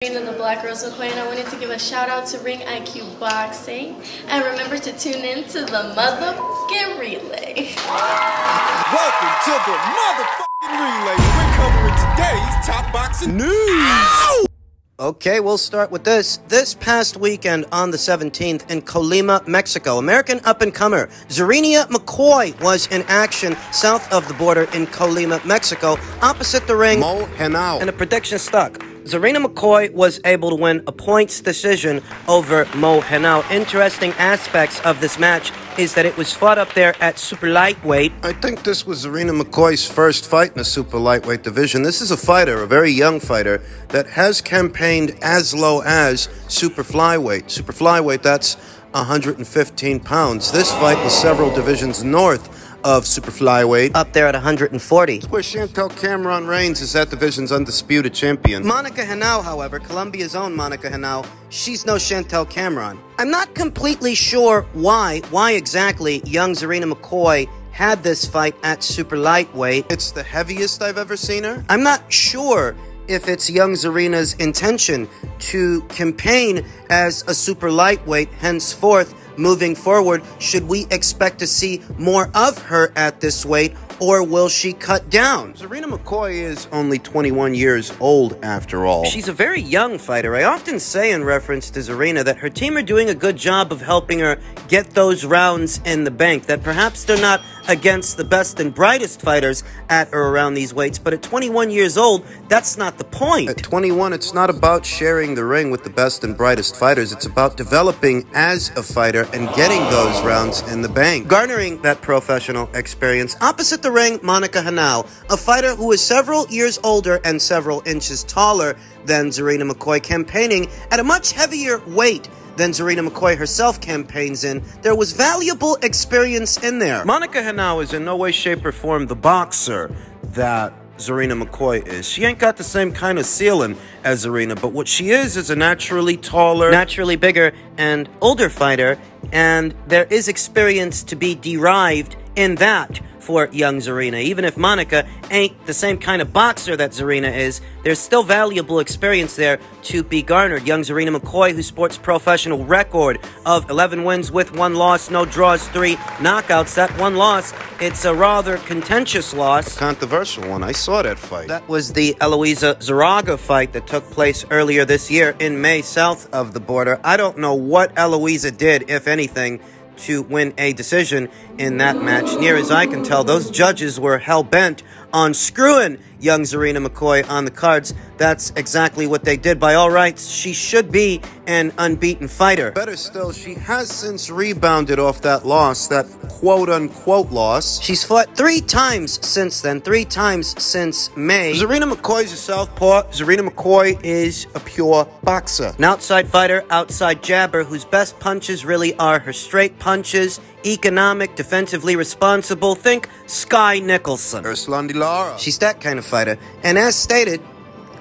The Black Rose McCoy, and I wanted to give a shout out to Ring IQ Boxing, and remember to tune in to the motherfucking relay. Welcome to the motherfucking relay. We're covering today's top boxing news. Ow! Okay, we'll start with this. This past weekend on the 17th in Colima, Mexico, American up-and-comer Zarina McCoy was in action south of the border in Colima, Mexico, opposite the ring. Mo Henao. And a prediction stuck. Zarina McCoy was able to win a points decision over Mo Henao. Interesting aspects of this match is that it was fought up there at super lightweight. I think this was Zarina McCoy's first fight in the super lightweight division. This is a fighter, a very young fighter, that has campaigned as low as super flyweight. Super flyweight, that's 115 pounds. This fight was several divisions north of super flyweight, up there at 140. It's where Chantel Cameron Reigns is that division's undisputed champion. Monica Henao, however, Colombia's own Monica Henao, she's no Chantel Cameron. I'm not completely sure why exactly young Zarina McCoy had this fight at super lightweight. It's the heaviest I've ever seen her. I'm not sure if it's young Zarina's intention to campaign as a super lightweight henceforth. Moving forward, should we expect to see more of her at this weight, or will she cut down? Zarina McCoy is only 21 years old after all. She's a very young fighter. I often say in reference to Zarina that her team are doing a good job of helping her get those rounds in the bank, that perhaps they're not against the best and brightest fighters at or around these weights, but at 21 years old, that's not the point. At 21, it's not about sharing the ring with the best and brightest fighters. It's about developing as a fighter and getting those rounds in the bank. Garnering that professional experience. Opposite the ring, Monica Henao, a fighter who is several years older and several inches taller than Zarina McCoy, campaigning at a much heavier weight than Zarina McCoy herself campaigns in. There was valuable experience in there. Monica Henao is in no way, shape, or form the boxer that Zarina McCoy is. She ain't got the same kind of ceiling as Zarina, but what she is a naturally taller, naturally bigger, and older fighter, and there is experience to be derived in that for young Zarina. Even if Monica ain't the same kind of boxer that Zarina is, there's still valuable experience there to be garnered. Young Zarina McCoy, who sports professional record of 11 wins with 1 loss, no draws, 3 knockouts. That 1 loss, it's a rather contentious loss. Controversial one. I saw that fight. That was the Eloisa Zaraga fight that took place earlier this year in May, south of the border. I don't know what Eloisa did, if anything, to win a decision in that match. Near as I can tell, those judges were hell-bent on screwing young Zarina McCoy on the cards. That's exactly what they did. By all rights, she should be an unbeaten fighter. Better still, she has since rebounded off that loss, that quote-unquote loss. She's fought 3 times since then, 3 times since May. Zarina McCoy's a southpaw. Zarina McCoy is a pure boxer. An outside fighter, outside jabber, whose best punches really are her straight punches, economic, defensively responsible. Think Sky Nicholson. Ursula Lara. She's that kind of fighter. And as stated,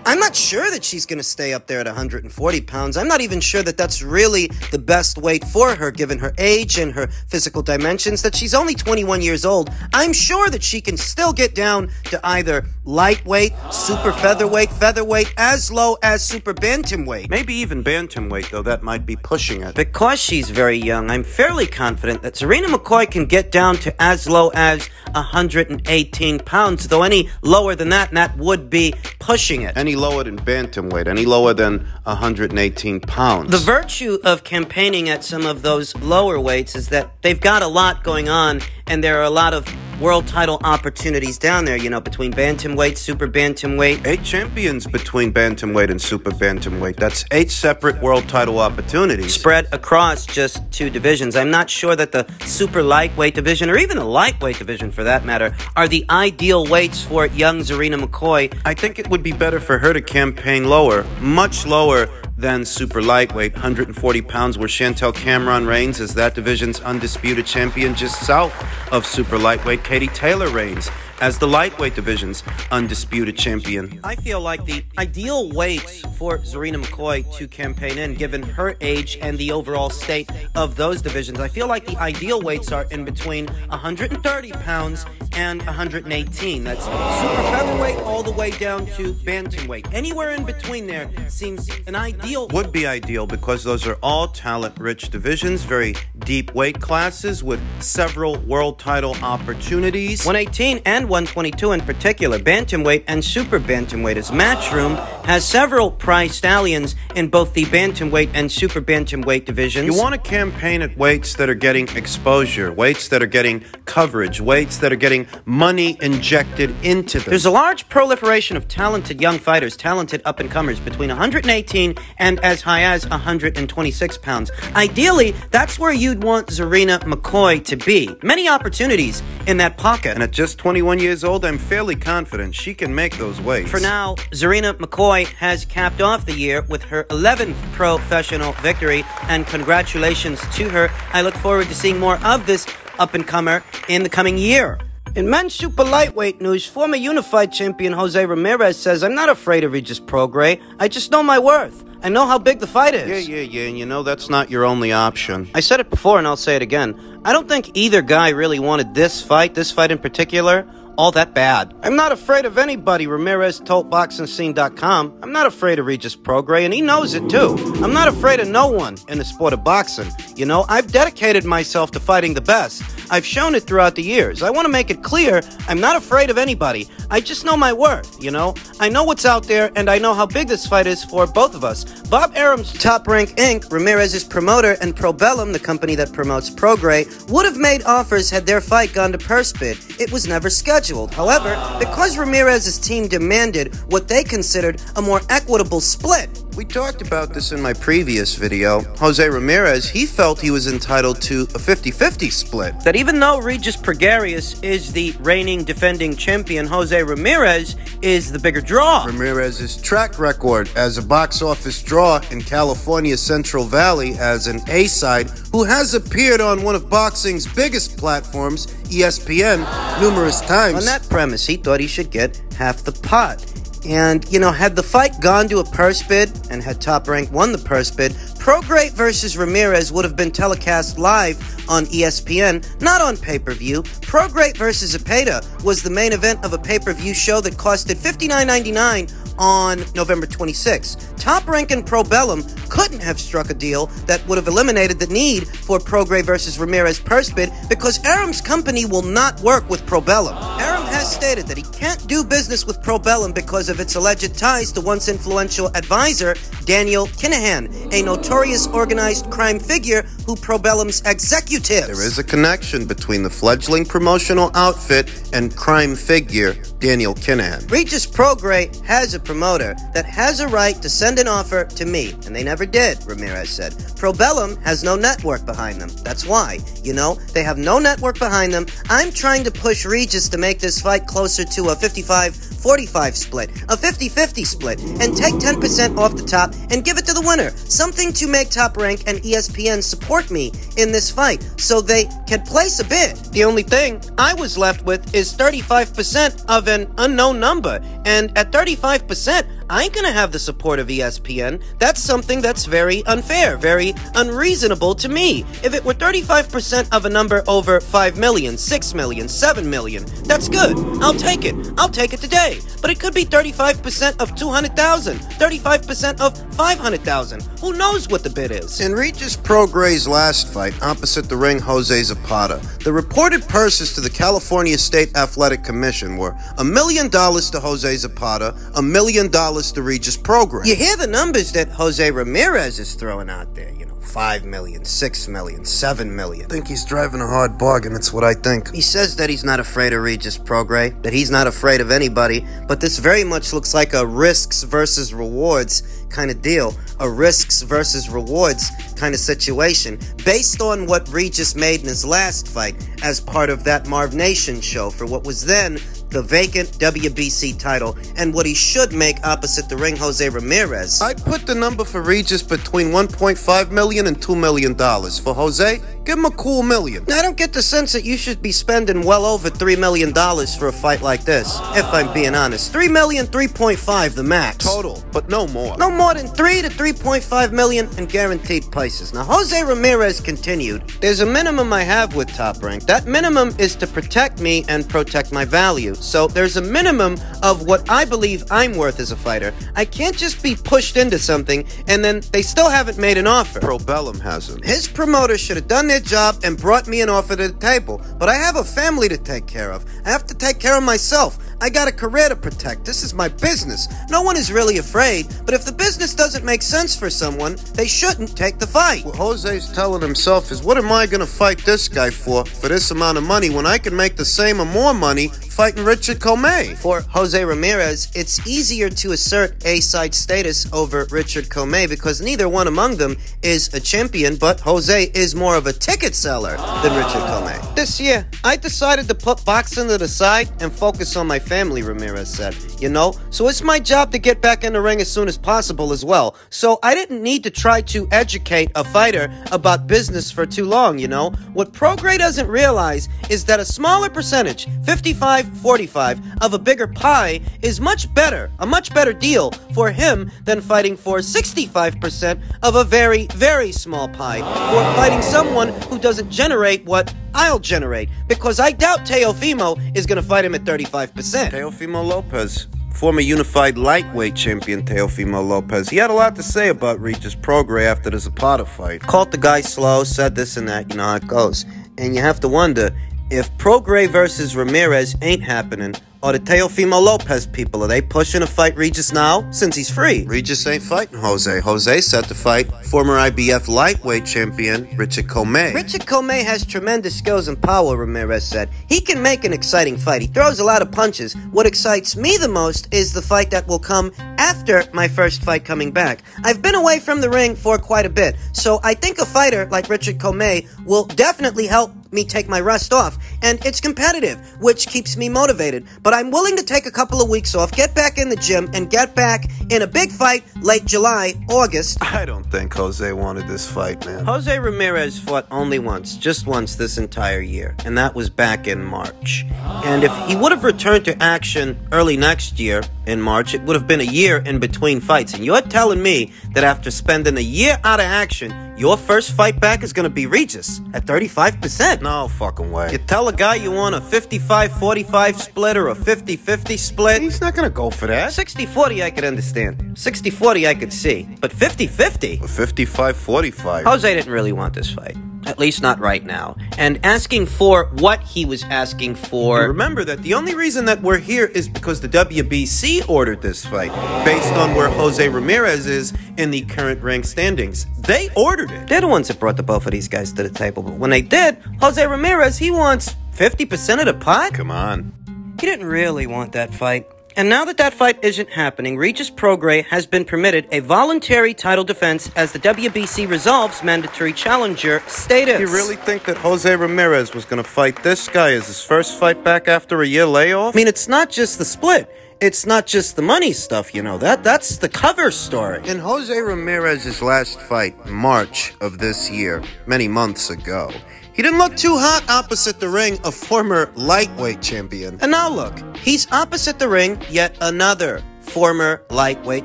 I'm not sure that she's going to stay up there at 140 pounds. I'm not even sure that that's really the best weight for her, given her age and her physical dimensions, that she's only 21 years old. I'm sure that she can still get down to either lightweight, super featherweight, featherweight, as low as super bantamweight. Maybe even bantamweight, though that might be pushing it. Because she's very young, I'm fairly confident that Zarina McCoy can get down to as low as 118 pounds, though any lower than that, and that would be pushing it. Any lower than bantamweight, any lower than 118 pounds. The virtue of campaigning at some of those lower weights is that they've got a lot going on, and there are a lot of world title opportunities down there, you know, between bantamweight, super bantamweight. 8 champions between bantamweight and super bantamweight. That's 8 separate world title opportunities. Spread across just 2 divisions. I'm not sure that the super lightweight division, or even the lightweight division for that matter, are the ideal weights for young Zarina McCoy. I think it would be better for her to campaign lower, much lower than super lightweight, 140 pounds, where Chantel Cameron Reigns is that division's undisputed champion. Just south of super lightweight, Katie Taylor reigns as the lightweight division's undisputed champion. I feel like the ideal weights for Zarina McCoy to campaign in, given her age and the overall state of those divisions, I feel like the ideal weights are in between 130 pounds and 118. That's super featherweight all all the way down to bantamweight. Anywhere in between there seems an ideal. Would be ideal because those are all talent-rich divisions, very deep weight classes with several world title opportunities. 118 and 122 in particular, bantamweight and super bantamweight, as Matchroom has several prize stallions in both the bantamweight and super bantamweight divisions. You want to campaign at weights that are getting exposure, weights that are getting coverage, weights that are getting money injected into them. There's a large proliferation of talented young fighters, talented up-and-comers between 118 and as high as 126 pounds. Ideally, that's where you'd want Zarina McCoy to be. Many opportunities in that pocket. And at just 21 years old, I'm fairly confident she can make those weights. For now, Zarina McCoy has capped off the year with her 11th professional victory, and congratulations to her. I look forward to seeing more of this up-and-comer in the coming year. In men's super lightweight news, former unified champion Jose Ramirez says, "I'm not afraid of Regis Prograis. I just know my worth. I know how big the fight is." Yeah, and you know that's not your only option. I said it before and I'll say it again. I don't think either guy really wanted this fight in particular, all that bad. "I'm not afraid of anybody," Ramirez told BoxingScene.com. "I'm not afraid of Regis Prograis, and he knows it too. I'm not afraid of no one in the sport of boxing. You know, I've dedicated myself to fighting the best. I've shown it throughout the years. I want to make it clear, I'm not afraid of anybody. I just know my worth, you know? I know what's out there, and I know how big this fight is for both of us." Bob Arum's Top Rank Inc., Ramirez's promoter, and Probellum, the company that promotes Prograis, would have made offers had their fight gone to purse bid. It was never scheduled. However, because Ramirez's team demanded what they considered a more equitable split. We talked about this in my previous video. Jose Ramirez, he felt he was entitled to a 50-50 split. That even though Regis Prograis is the reigning defending champion, Jose Ramirez is the bigger draw. Ramirez's track record as a box office draw in California's Central Valley as an A-side who has appeared on one of boxing's biggest platforms, ESPN, numerous times. On that premise, he thought he should get half the pot. And, you know, had the fight gone to a purse bid, and had Top Rank won the purse bid, Prograis versus Ramirez would have been telecast live on ESPN, not on pay-per-view. Prograis versus Zepeda was the main event of a pay-per-view show that costed $59.99 on November 26th. Top Rank and Probellum couldn't have struck a deal that would have eliminated the need for Prograis versus Ramirez purse bid because Arum's company will not work with Probellum. Arum has stated that he can't do business with Probellum because of its alleged ties to once influential advisor Daniel Kinahan, a notorious organized crime figure who Probellum's executives. There is a connection between the fledgling promotional outfit and crime figure Daniel Kinahan. Regis Prograis has a promoter that has a right to send an offer to me, and they never did, Ramirez said. Probellum has no network behind them. That's why. You know, they have no network behind them. I'm trying to push Regis to make this fight closer to a 55-45 split, a 50-50 split, and take 10% off the top and give it to the winner. Something to make Top Rank and ESPN support me in this fight so they can place a bid. The only thing I was left with is 35% of an unknown number, and at 35%, I ain't gonna have the support of ESPN. That's something that's very unfair, very unreasonable to me. If it were 35% of a number over 5 million, 6 million, 7 million, that's good. I'll take it. I'll take it today. But it could be 35% of 200,000, 35% of 500,000. Who knows what the bid is? In Regis Prograis' last fight, opposite the ring Jose Zapata, the reported purses to the California State Athletic Commission were $1 million to Jose Zapata, $1 million to Regis Prograis. You hear the numbers that Jose Ramirez is throwing out there, you know, 5 million, 6 million, 7 million. I think he's driving a hard bargain, that's what I think. He says that he's not afraid of Regis Prograis, that he's not afraid of anybody, but this very much looks like a risks versus rewards kind of deal, a risks versus rewards kind of situation, based on what Regis made in his last fight as part of that Marv Nation show for what was then the vacant WBC title, and what he should make opposite the ring Jose Ramirez. I'd put the number for Regis between $1.5 million and $2 million. For Jose, give him a cool million. I don't get the sense that you should be spending well over $3 million for a fight like this, if I'm being honest. $3 million, 3.5 the max. Total, but no more. No more than 3 to 3.5 million in guaranteed prices. Now, Jose Ramirez continued, "There's a minimum I have with Top Rank. That minimum is to protect me and protect my value. so there's a minimum of what I believe I'm worth as a fighter. I can't just be pushed into something and then they still haven't made an offer. Probellum hasn't. His promoter should have done their job and brought me an offer to the table. But I have a family to take care of. I have to take care of myself. I got a career to protect. This is my business. No one is really afraid, but if the business doesn't make sense for someone, they shouldn't take the fight. What Jose's telling himself is, what am I going to fight this guy for this amount of money when I can make the same or more money fighting Richard Comey? For Jose Ramirez, it's easier to assert A-side status over Richard Comey because neither one among them is a champion, but Jose is more of a ticket seller than Richard Comey. This year, I decided to put boxing to the side and focus on my family, Ramirez said. You know, so it's my job to get back in the ring as soon as possible as well. So I didn't need to try to educate a fighter about business for too long, you know. What Prograis doesn't realize is that a smaller percentage, 55-45, of a bigger pie is much better, a much better deal for him than fighting for 65% of a very, very small pie, or fighting someone who doesn't generate what I'll generate, because I doubt Teofimo is going to fight him at 35%. Teofimo Lopez, former unified lightweight champion Teofimo Lopez. He had a lot to say about Regis Prograis after the Zapata fight. Called the guy slow, said this and that, you know how it goes. And you have to wonder, if Prograis versus Ramirez ain't happening, or the Teofimo Lopez people, are they pushing to fight Regis now, since he's free? Regis ain't fighting Jose. Jose set to fight former IBF lightweight champion Richard Comey. Richard Comey has tremendous skills and power, Ramirez said. He can make an exciting fight. He throws a lot of punches. What excites me the most is the fight that will come after my first fight coming back. I've been away from the ring for quite a bit, so I think a fighter like Richard Comey will definitely help me take my rest off, and it's competitive, which keeps me motivated. But I'm willing to take a couple of weeks off, get back in the gym, and get back in a big fight late July, August. I don't think Jose wanted this fight, man. Jose Ramirez fought only once, just once this entire year, and that was back in March. And if he would have returned to action early next year, in March, it would have been a year in between fights. And you're telling me that after spending a year out of action, your first fight back is going to be Regis at 35%? No fucking way. You tell a guy you want a 55-45 split or a 50-50 split. He's not going to go for that. 60-40 I could understand. 60-40 I could see. But 50-50? 55-45. Jose didn't really want this fight. At least not right now. And asking for what he was asking for... And remember that the only reason that we're here is because the WBC ordered this fight, based on where Jose Ramirez is in the current rank standings. They ordered it. They're the ones that brought the both of these guys to the table. But when they did, Jose Ramirez, he wants 50% of the pot? Come on. He didn't really want that fight. And now that that fight isn't happening, Regis Prograis has been permitted a voluntary title defense as the WBC resolves mandatory challenger status. You really think that Jose Ramirez was going to fight this guy as his first fight back after a year layoff? I mean, it's not just the split. It's not just the money stuff, you know. That's the cover story. In Jose Ramirez's last fight, March of this year, many months ago, he didn't look too hot opposite the ring, a former lightweight champion. And now look, he's opposite the ring, yet another former lightweight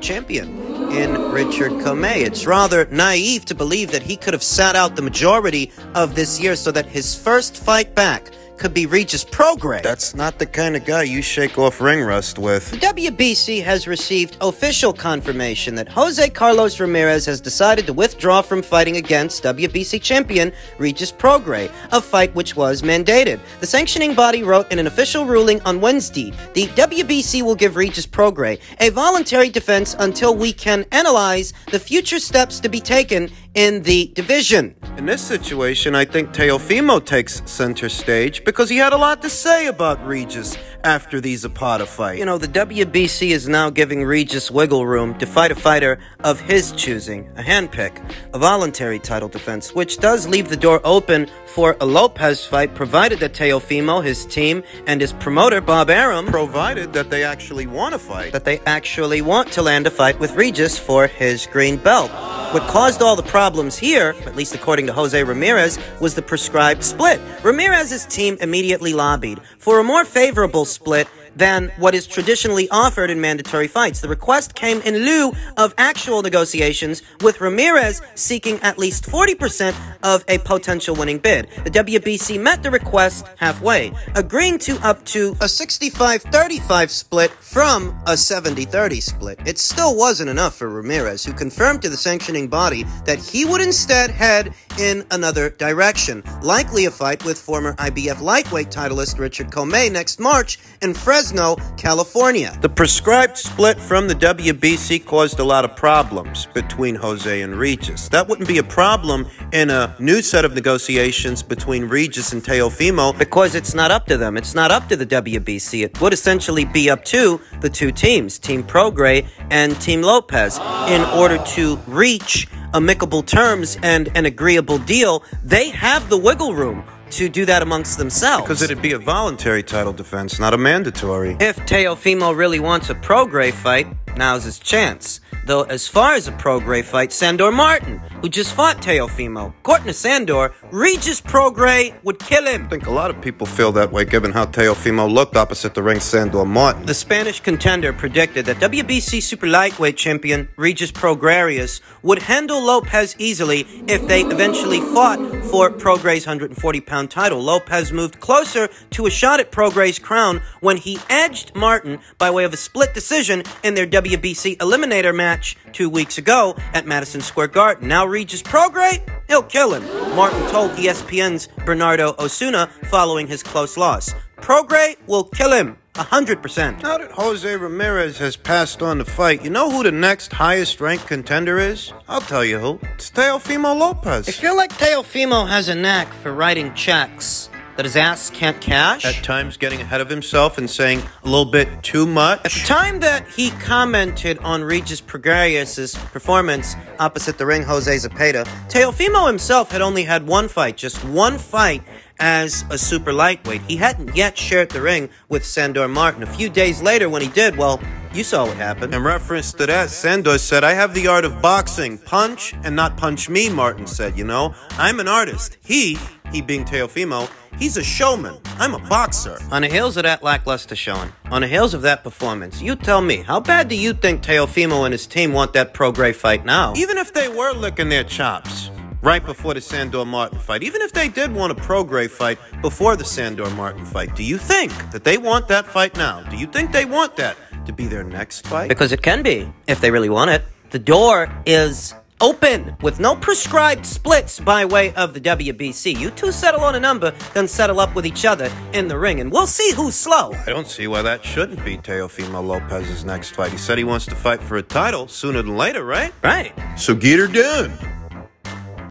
champion in Richard Comey. It's rather naive to believe that he could have sat out the majority of this year so that his first fight back could be Regis Prograis. That's not the kind of guy you shake off ring rust with. The WBC has received official confirmation that Jose Carlos Ramirez has decided to withdraw from fighting against WBC champion Regis Prograis, a fight which was mandated. The sanctioning body wrote in an official ruling on Wednesday, the WBC will give Regis Prograis a voluntary defense until we can analyze the future steps to be taken in the division. In this situation, I think Teofimo takes center stage because he had a lot to say about Regis after the Zapata fight. You know, the WBC is now giving Regis wiggle room to fight a fighter of his choosing, a handpick, a voluntary title defense, which does leave the door open for a Lopez fight, provided that Teofimo, his team, and his promoter, Bob Arum, provided that they actually want to fight. That they actually want to land a fight with Regis for his green belt. What caused all the problems here, at least according to Jose Ramirez, was the prescribed split. Ramirez's team immediately lobbied for a more favorable split than what is traditionally offered in mandatory fights. The request came in lieu of actual negotiations, with Ramirez seeking at least 40% of a potential winning bid. The WBC met the request halfway, agreeing to up to a 65-35 split from a 70-30 split. It still wasn't enough for Ramirez, who confirmed to the sanctioning body that he would instead head in another direction, likely a fight with former IBF lightweight titleist Richard Comey next March in Fresno, California. The prescribed split from the WBC caused a lot of problems between Jose and Regis. That wouldn't be a problem in a new set of negotiations between Regis and Teofimo, because it's not up to them. It's not up to the WBC. It would essentially be up to the two teams, Team Prograis and Team Lopez, in order to reach amicable terms and an agreeable deal. They have the wiggle room to do that amongst themselves. Because it'd be a voluntary title defense, not a mandatory. If Teofimo really wants a Prograis fight, now's his chance. Though as far as a Prograis fight, Sandor Martin, who just fought Teofimo, according to Sandor, Regis Prograis would kill him. I think a lot of people feel that way, given how Teofimo looked opposite the ring Sandor Martin. The Spanish contender predicted that WBC super lightweight champion Regis Prograis would handle Lopez easily if they eventually fought for Prograis' 140-pound title. Lopez moved closer to a shot at Prograis' crown when he edged Martin by way of a split decision in their WBC eliminator match 2 weeks ago at Madison Square Garden. Now Regis Prograis, he'll kill him, Martin told ESPN's Bernardo Osuna following his close loss. Prograis will kill him 100%. Now that Jose Ramirez has passed on the fight, you know who the next highest ranked contender is? I'll tell you who. It's Teofimo Lopez. I feel like Teofimo has a knack for writing checks that his ass can't cash. At times getting ahead of himself and saying a little bit too much. At the time that he commented on Regis Prograis' performance opposite the ring Jose Zepeda, Teofimo himself had only had one fight, just one fight as a super lightweight. He hadn't yet shared the ring with Sandor Martin. A few days later when he did, well, you saw what happened. In reference to that, Sandor said, "I have the art of boxing. Punch and not punch me," Martin said, you know. "I'm an artist. He being Teofimo, he's a showman. I'm a boxer." On the heels of that lackluster showing, on the heels of that performance, you tell me, how bad do you think Teofimo and his team want that Prograis fight now? Even if they were licking their chops right before the Sandor Martin fight, even if they did want a Prograis fight before the Sandor Martin fight, do you think that they want that fight now? Do you think they want that to be their next fight? Because it can be, if they really want it. The door is open, with no prescribed splits by way of the WBC. You two settle on a number, then settle up with each other in the ring, and we'll see who's slow. I don't see why that shouldn't be Teofimo Lopez's next fight. He said he wants to fight for a title sooner than later, right? Right. So get her done.